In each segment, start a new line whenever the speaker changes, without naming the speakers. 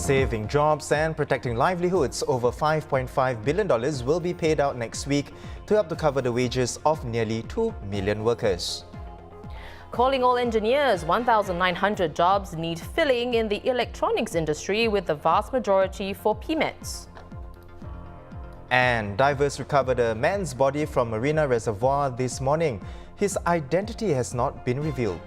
Saving jobs and protecting livelihoods, over $5.5 billion will be paid out next week to help to cover the wages of nearly 2 million workers.
Calling all engineers, 1,900 jobs need filling in the electronics industry, with the vast majority for PMETs.
And divers recovered a man's body from Marina Reservoir this morning. His identity has not been revealed.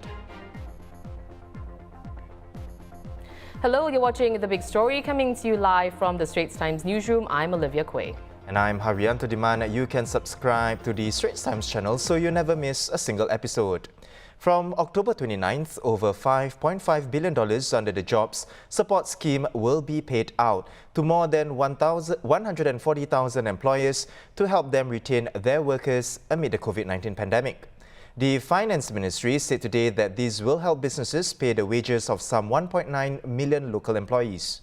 Hello, you're watching The Big Story, coming to you live from the Straits Times newsroom. I'm Olivia Quay.
And I'm Haryanto Diman. You can subscribe to the Straits Times channel so you never miss a single episode. From October 29th, over $5.5 billion under the Jobs Support Scheme will be paid out to more than 140,000 employers to help them retain their workers amid the COVID-19 pandemic. The Finance Ministry said today that these will help businesses pay the wages of some 1.9 million local employees.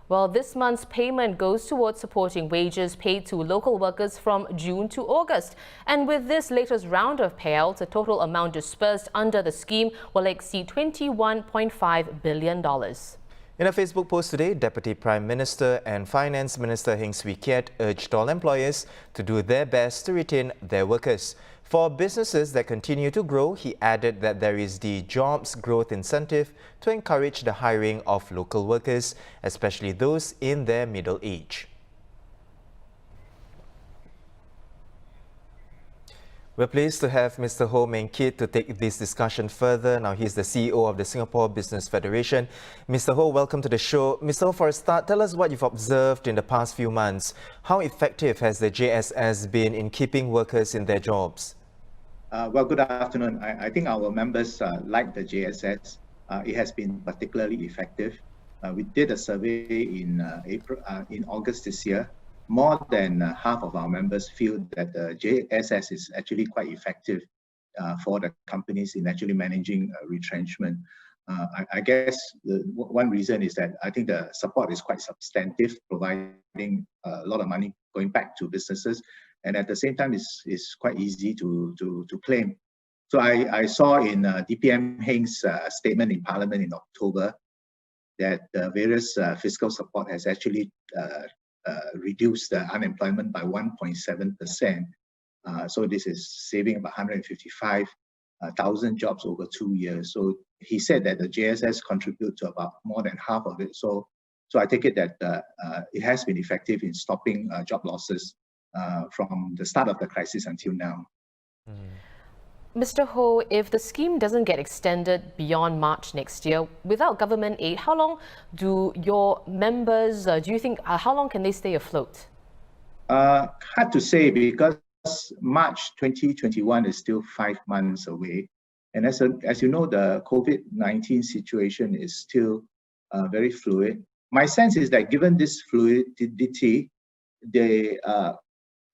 Well, this month's payment goes towards supporting wages paid to local workers from June to August. And with this latest round of payouts, the total amount disbursed under the scheme will exceed $21.5 billion.
In a Facebook post today, Deputy Prime Minister and Finance Minister Heng Swee Keat urged all employers to do their best to retain their workers. For businesses that continue to grow, he added that there is the Jobs Growth Incentive to encourage the hiring of local workers, especially those in their middle age. We're pleased to have Mr. Ho Meng Kit to take this discussion further. Now, he's the CEO of the Singapore Business Federation. Mr. Ho, welcome to the show. Mr. Ho, for a start, tell us what you've observed in the past few months. How effective has the JSS been in keeping workers in their jobs?
Well, good afternoon. I think our members like the JSS. It has been particularly effective. We did a survey in August this year. More than half of our members feel that the JSS is actually quite effective for the companies in actually managing retrenchment. I guess one reason is that I think the support is quite substantive, providing a lot of money going back to businesses, and at the same time is quite easy to claim. So I saw in DPM Heng's statement in Parliament in October that various fiscal support has actually reduced the unemployment by 1.7%. So this is saving about 155,000 jobs over 2 years. So he said that the JSS contribute to about more than half of it. So I take it that it has been effective in stopping job losses from the start of the crisis until now.
Mr. Ho, if the scheme doesn't get extended beyond March next year, without government aid, how long do your members, do you think, how long can they stay afloat?
Hard to say, because March 2021 is still 5 months away. And as you know, the COVID-19 situation is still very fluid. My sense is that given this fluidity, the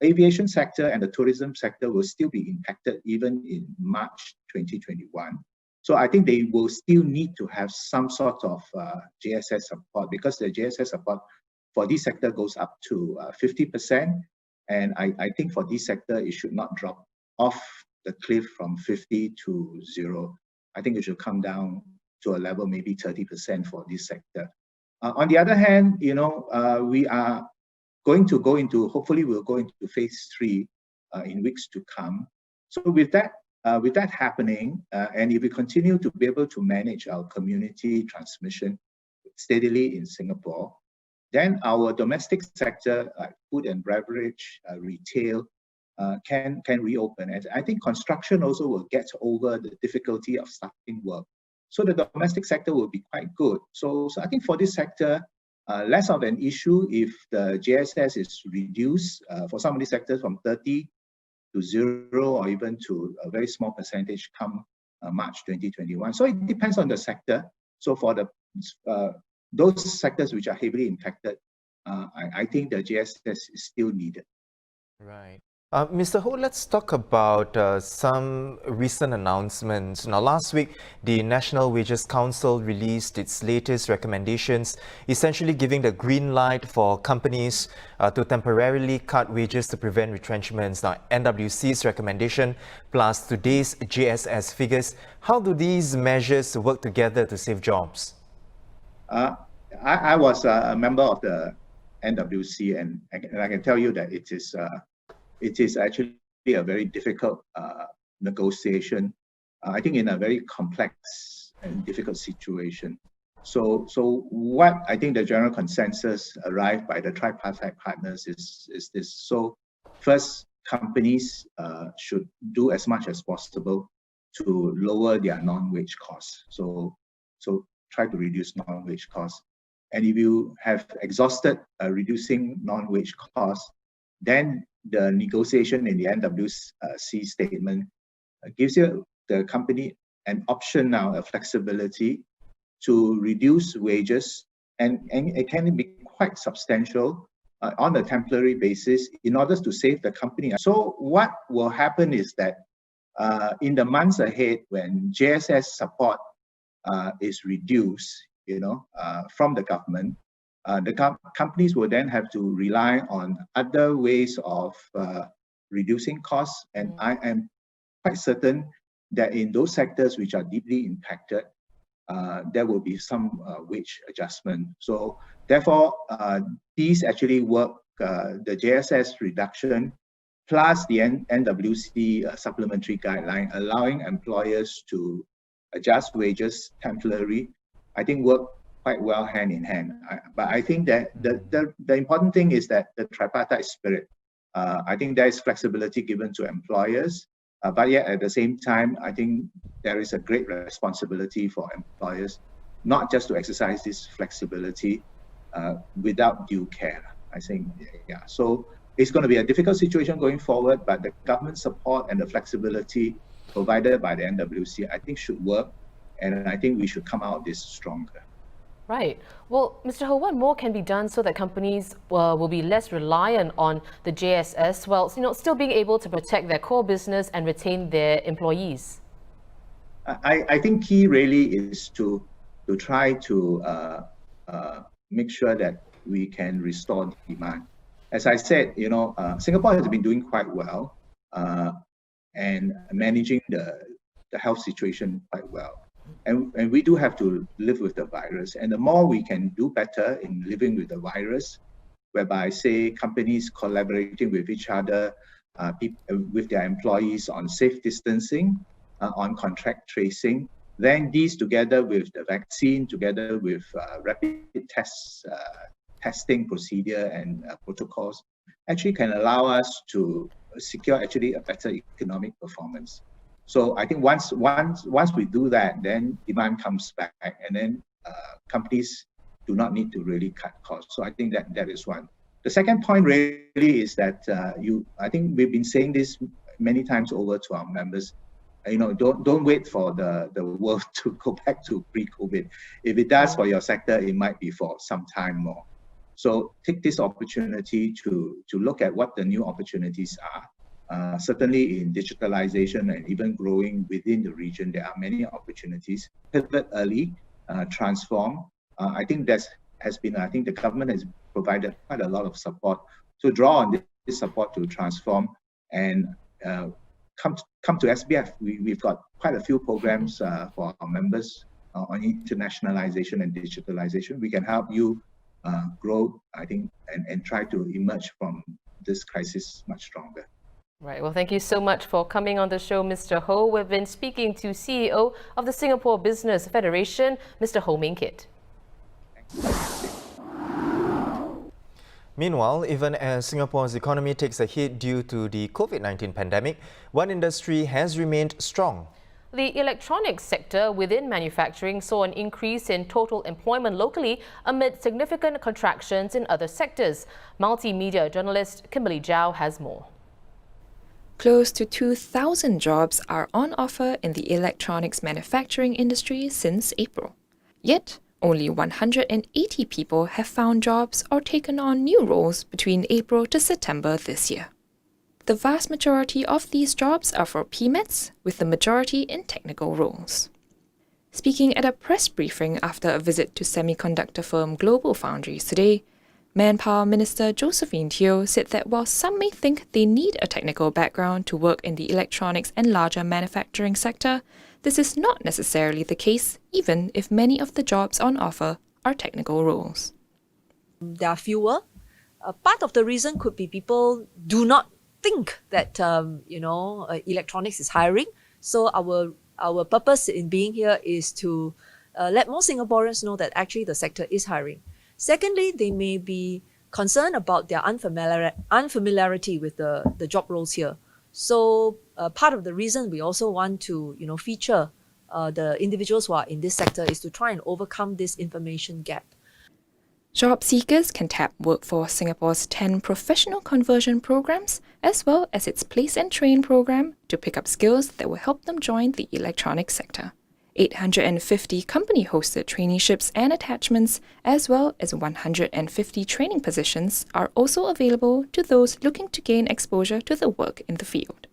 aviation sector and the tourism sector will still be impacted even in March 2021. So I think they will still need to have some sort of JSS support, because the JSS support for this sector goes up to 50%. And I think for this sector, it should not drop off the cliff from 50 to 0. I think it should come down to a level maybe 30% for this sector. On the other hand, you know, we are hopefully we'll go into phase 3 in weeks to come. So with that happening, and if we continue to be able to manage our community transmission steadily in Singapore, then our domestic sector, like food and beverage, retail, can reopen. And I think construction also will get over the difficulty of starting work. So the domestic sector will be quite good. So I think for this sector, less of an issue if the JSS is reduced for some of these sectors from 30 to 0, or even to a very small percentage come March 2021. So it depends on the sector. So for those sectors which are heavily impacted, I think the JSS is still needed.
Right. Mr. Ho, let's talk about some recent announcements. Now, last week, the National Wages Council released its latest recommendations, essentially giving the green light for companies to temporarily cut wages to prevent retrenchments. Now, NWC's recommendation plus today's JSS figures, how do these measures work together to save jobs?
I was a member of the NWC, and I can tell you that it is actually a very difficult negotiation. I think in a very complex and difficult situation. So what I think the general consensus arrived by the tripartite partners is this. So first, companies should do as much as possible to lower their non-wage costs. So try to reduce non-wage costs. And if you have exhausted reducing non-wage costs, then the negotiation in the NWC statement gives you the company an option now, a flexibility to reduce wages, and it can be quite substantial on a temporary basis in order to save the company. So what will happen is that in the months ahead, when JSS support is reduced, from the government, the companies will then have to rely on other ways of reducing costs. And I am quite certain that in those sectors which are deeply impacted, there will be some wage adjustment. So therefore, these actually work, the JSS reduction plus the NWC supplementary guideline allowing employers to adjust wages temporarily, I think work quite well hand in hand. But I think that the important thing is that the tripartite spirit. I think there is flexibility given to employers, but yet at the same time, I think there is a great responsibility for employers, not just to exercise this flexibility without due care. I think, yeah. So it's going to be a difficult situation going forward, but the government support and the flexibility provided by the NWC, I think should work, and I think we should come out of this stronger.
Right. Well, Mr. Ho, what more can be done so that companies will be less reliant on the JSS while still being able to protect their core business and retain their employees?
I think key really is to try to make sure that we can restore demand. As I said, Singapore has been doing quite well and managing the health situation quite well. And we do have to live with the virus. And the more we can do better in living with the virus, whereby, say, companies collaborating with each other, with their employees on safe distancing, on contact tracing, then these together with the vaccine, together with rapid testing procedure and protocols, actually can allow us to secure actually a better economic performance. So I think once we do that, then demand comes back, and then companies do not need to really cut costs. So I think that is one. The second point really is that I think we've been saying this many times over to our members. Don't wait for the world to go back to pre-COVID. If it does for your sector, it might be for some time more. So take this opportunity to look at what the new opportunities are. Certainly in digitalization and even growing within the region, there are many opportunities. Pivot early, transform. I think the government has provided quite a lot of support to draw on this support to transform and come to SBF. We've got quite a few programs for our members on internationalization and digitalization. We can help you grow, I think, and try to emerge from this crisis much stronger.
Right. Well, thank you so much for coming on the show, Mr. Ho. We've been speaking to CEO of the Singapore Business Federation, Mr. Ho Ming Kit.
Meanwhile, even as Singapore's economy takes a hit due to the COVID-19 pandemic, one industry has remained strong.
The electronics sector within manufacturing saw an increase in total employment locally amid significant contractions in other sectors. Multimedia journalist Kimberly Zhao has more.
Close to 2,000 jobs are on offer in the electronics manufacturing industry since April. Yet, only 180 people have found jobs or taken on new roles between April to September this year. The vast majority of these jobs are for PMETs, with the majority in technical roles. Speaking at a press briefing after a visit to semiconductor firm GlobalFoundries today, Manpower Minister Josephine Teo said that while some may think they need a technical background to work in the electronics and larger manufacturing sector, this is not necessarily the case, even if many of the jobs on offer are are technical roles.
There are fewer. Part of the reason could be people do not think that electronics is hiring. So our purpose in being here is to let more Singaporeans know that actually the sector is hiring. Secondly, they may be concerned about their unfamiliarity with the job roles here. So part of the reason we also want to feature the individuals who are in this sector is to try and overcome this information gap.
Job seekers can tap Workforce Singapore's 10 professional conversion programs, as well as its Place and Train program, to pick up skills that will help them join the electronics sector. 850 company-hosted traineeships and attachments, as well as 150 training positions, are also available to those looking to gain exposure to the work in the field.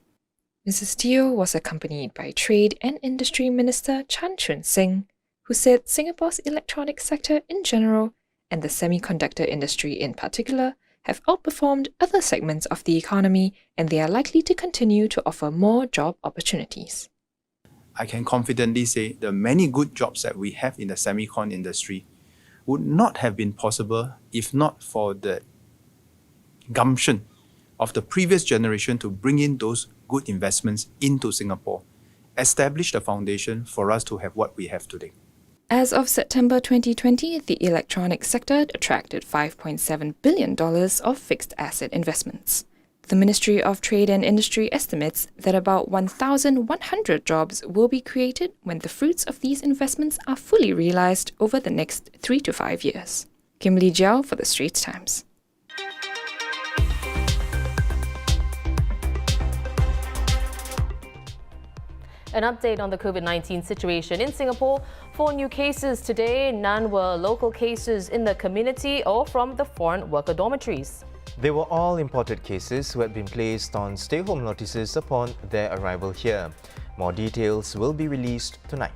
Mrs. Teo was accompanied by Trade and Industry Minister Chan Chun Sing, who said Singapore's electronics sector in general and the semiconductor industry in particular have outperformed other segments of the economy, and they are likely to continue to offer more job opportunities.
I can confidently say the many good jobs that we have in the semicon industry would not have been possible if not for the gumption of the previous generation to bring in those good investments into Singapore, establish the foundation for us to have what we have today.
As of September 2020, the electronics sector attracted $5.7 billion of fixed asset investments. The Ministry of Trade and Industry estimates that about 1,100 jobs will be created when the fruits of these investments are fully realized over the next 3 to 5 years. Kimberly Jiao for the Straits Times.
An update on the COVID-19 situation in Singapore. 4 new cases today. None were local cases in the community or from the foreign worker dormitories.
They were all imported cases who had been placed on stay-home notices upon their arrival here. More details will be released tonight.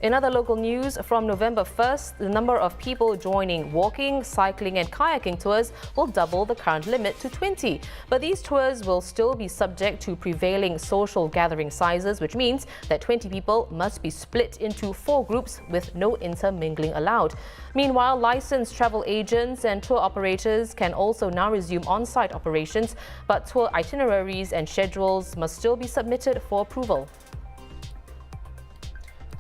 In other local news, from November 1st, the number of people joining walking, cycling and kayaking tours will double the current limit to 20. But these tours will still be subject to prevailing social gathering sizes, which means that 20 people must be split into 4 groups with no intermingling allowed. Meanwhile, licensed travel agents and tour operators can also now resume on-site operations, but tour itineraries and schedules must still be submitted for approval.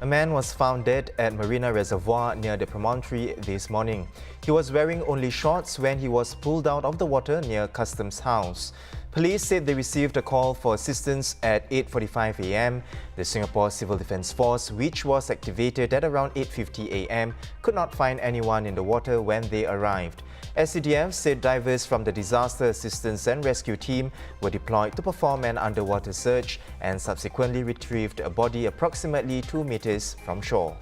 A man was found dead at Marina Reservoir near the promontory this morning. He was wearing only shorts when he was pulled out of the water near Customs House. Police said they received a call for assistance at 8:45 a.m. The Singapore Civil Defence Force, which was activated at around 8:50 a.m., could not find anyone in the water when they arrived. SCDF said divers from the Disaster Assistance and Rescue Team were deployed to perform an underwater search and subsequently retrieved a body approximately 2 meters from shore.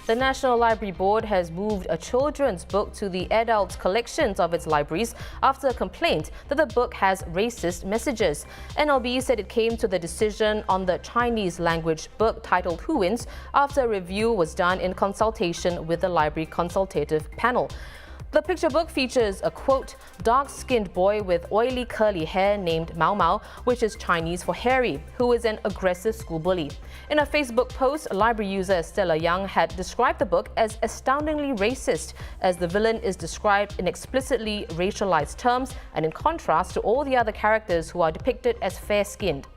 The National Library Board has moved a children's book to the adult collections of its libraries after a complaint that the book has racist messages. NLB said it came to the decision on the Chinese language book titled Who Wins after a review was done in consultation with the Library Consultative Panel. The picture book features a, quote, dark-skinned boy with oily curly hair named Mao Mao, which is Chinese for hairy, who is an aggressive school bully. In a Facebook post, library user Stella Young had described the book as astoundingly racist, as the villain is described in explicitly racialized terms and in contrast to all the other characters who are depicted as fair-skinned.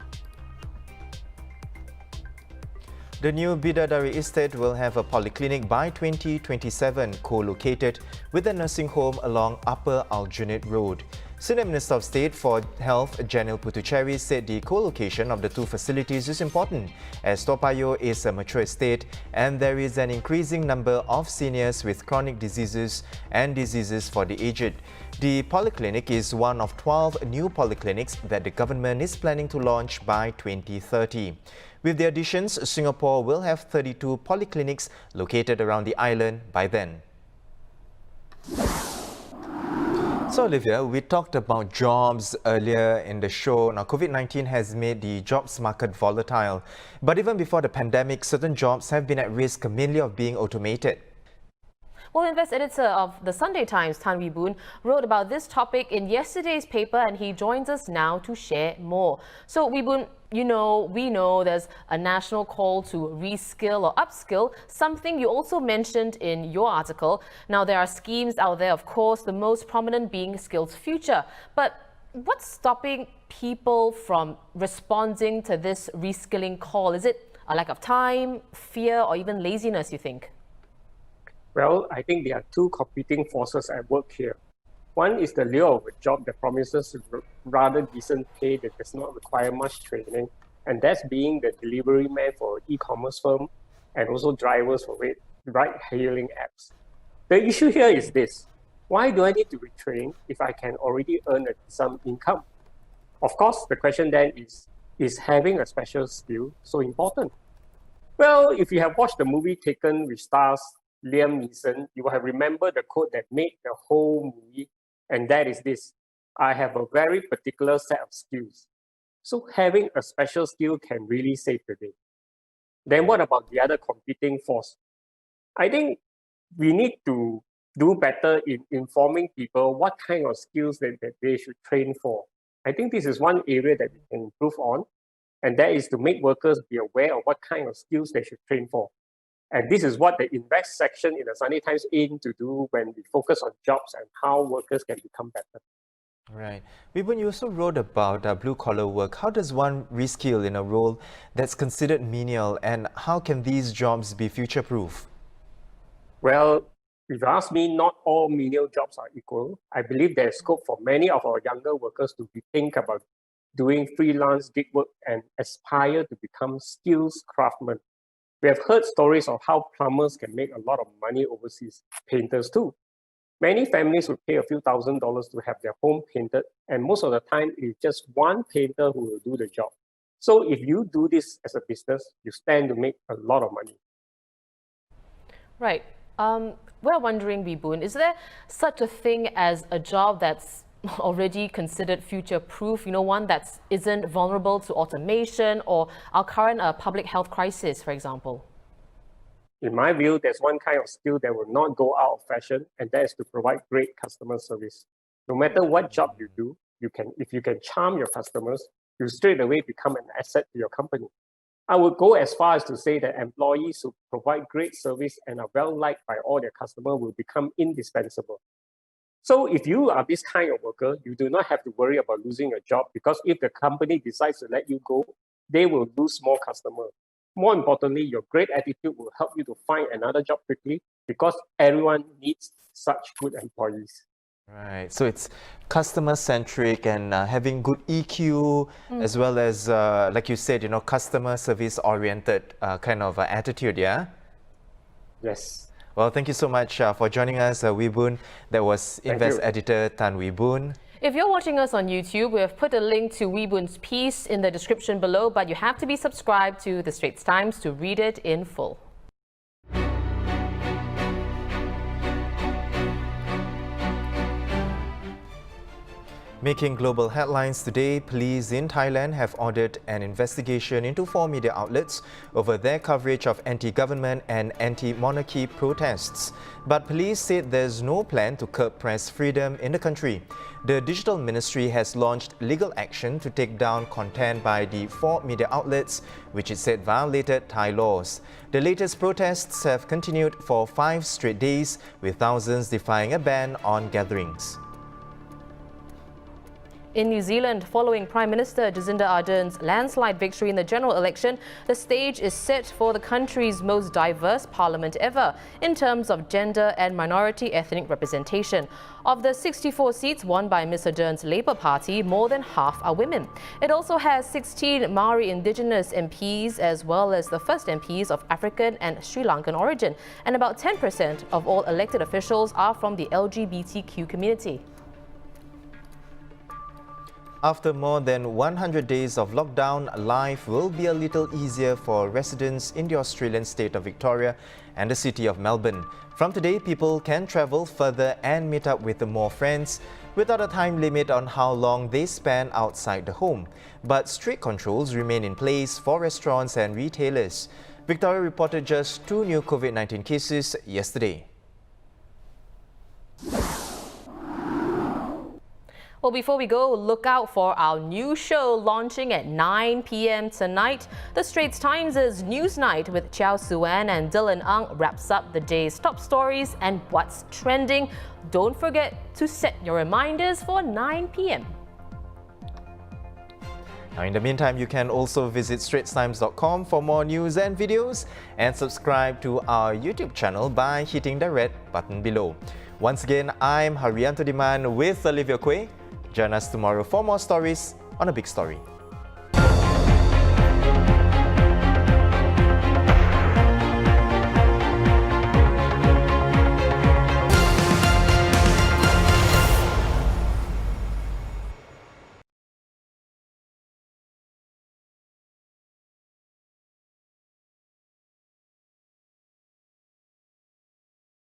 The new Bidadari Estate will have a polyclinic by 2027, co-located with a nursing home along Upper Aljunied Road. Senior Minister of State for Health, Janil Puthucheary, said the co-location of the 2 facilities is important as Toa Payoh is a mature estate and there is an increasing number of seniors with chronic diseases and diseases for the aged. The polyclinic is one of 12 new polyclinics that the government is planning to launch by 2030. With the additions, Singapore will have 32 polyclinics located around the island by then. So Olivia, we talked about jobs earlier in the show. Now, COVID-19 has made the jobs market volatile. But even before the pandemic, certain jobs have been at risk mainly of being automated.
Well, Invest editor of the Sunday Times, Tan Wee Boon, wrote about this topic in yesterday's paper, and he joins us now to share more. So, Wee Boon, we know there's a national call to reskill or upskill, something you also mentioned in your article. Now, there are schemes out there, of course, the most prominent being Skills Future. But what's stopping people from responding to this reskilling call? Is it a lack of time, fear, or even laziness, you think?
Well, I think there are two competing forces at work here. One is the lure of a job that promises rather decent pay that does not require much training, and that's being the delivery man for an e-commerce firm and also drivers for ride-hailing apps. The issue here is this: why do I need to retrain if I can already earn some income? Of course, the question then is having a special skill so important? Well, if you have watched the movie Taken with stars Liam Neeson, you will have remembered the quote that made the whole movie, and that is this: I have a very particular set of skills. So having a special skill can really save the day. Then what about the other competing force? I think we need to do better in informing people what kind of skills that they should train for. I think this is one area that we can improve on, and that is to make workers be aware of what kind of skills they should train for. And this is what the Invest section in the Sunday Times aim to do when we focus on jobs and how workers can become better.
Right. Wee Boon, you also wrote about blue-collar work. How does one reskill in a role that's considered menial, and how can these jobs be future-proof?
Well, if you ask me, not all menial jobs are equal. I believe there's scope for many of our younger workers to think about doing freelance gig work and aspire to become skills craftsmen. We have heard stories of how plumbers can make a lot of money overseas, painters too. Many families would pay a few $1,000s to have their home painted, and most of the time it's just one painter who will do the job. So if you do this as a business, you stand to make a lot of money.
Right. We're wondering, Wee Boon, is there such a thing as a job that's already considered future-proof, one that isn't vulnerable to automation or our current public health crisis, for example?
In my view, there's one kind of skill that will not go out of fashion, and that is to provide great customer service. No matter what job you do, if you can charm your customers, you straight away become an asset to your company. I would go as far as to say that employees who provide great service and are well-liked by all their customers will become indispensable. So if you are this kind of worker, you do not have to worry about losing a job, because if the company decides to let you go, they will lose more customers. More importantly, your great attitude will help you to find another job quickly, because everyone needs such good employees.
Right. So it's customer-centric and having good EQ, as well as, like you said, customer service-oriented kind of attitude, yeah?
Yes.
Well, thank you so much for joining us, Wee Boon. That was Invest editor Tan Wee Boon.
If you're watching us on YouTube, we have put a link to Wee Boon's piece in the description below, but you have to be subscribed to the Straits Times to read it in full.
Making global headlines today, police in Thailand have ordered an investigation into 4 media outlets over their coverage of anti-government and anti-monarchy protests. But police said there's no plan to curb press freedom in the country. The Digital Ministry has launched legal action to take down content by the 4 media outlets, which it said violated Thai laws. The latest protests have continued for 5 straight days, with thousands defying a ban on gatherings.
In New Zealand, following Prime Minister Jacinda Ardern's landslide victory in the general election, the stage is set for the country's most diverse parliament ever in terms of gender and minority ethnic representation. Of the 64 seats won by Ms Ardern's Labour Party, more than half are women. It also has 16 Maori Indigenous MPs, as well as the first MPs of African and Sri Lankan origin, and about 10% of all elected officials are from the LGBTQ community.
After more than 100 days of lockdown, life will be a little easier for residents in the Australian state of Victoria and the city of Melbourne. From today, people can travel further and meet up with more friends without a time limit on how long they spend outside the home. But strict controls remain in place for restaurants and retailers. Victoria reported just 2 new COVID-19 cases yesterday.
Well, before we go, look out for our new show launching at 9 p.m. tonight. The Straits Times' News Night with Chow Suan and Dylan Ang wraps up the day's top stories and what's trending. Don't forget to set your reminders for 9 p.m.
Now, in the meantime, you can also visit straitstimes.com for more news and videos and subscribe to our YouTube channel by hitting the red button below. Once again, I'm Haryanto Diman with Olivia Quay. Join us tomorrow for more stories on A Big Story.